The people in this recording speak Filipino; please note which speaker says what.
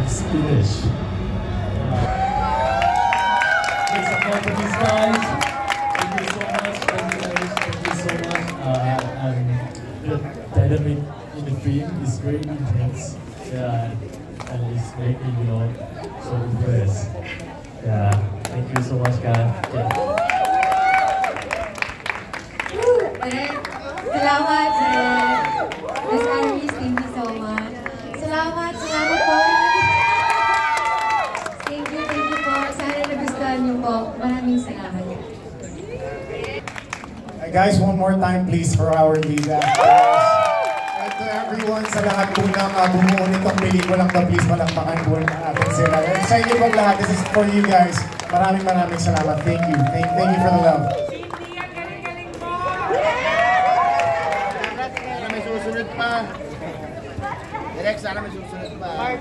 Speaker 1: Spanish. Please support these guys. Thank you so much. Thank you so much. And the dynamic in the film is very intense. Yeah, and it's making so impressed. Yeah, thank you so much, guys. Yeah.
Speaker 2: Salamat, Miss Aris. Thank you so much. Salamat po. Thank you po. Sana nagustuhan niyo po. Maraming salamat.
Speaker 3: Guys, one more time please for our lead actors. And to everyone sa lahat po ng bumuo nitong pelikulang to, please malakpakan po natin sila. And sa inyo pag lahat, this is for you guys. Maraming salamat. Thank you. Thank you for the love.
Speaker 4: Sana may susunod pa. Direk, sana may susunod pa.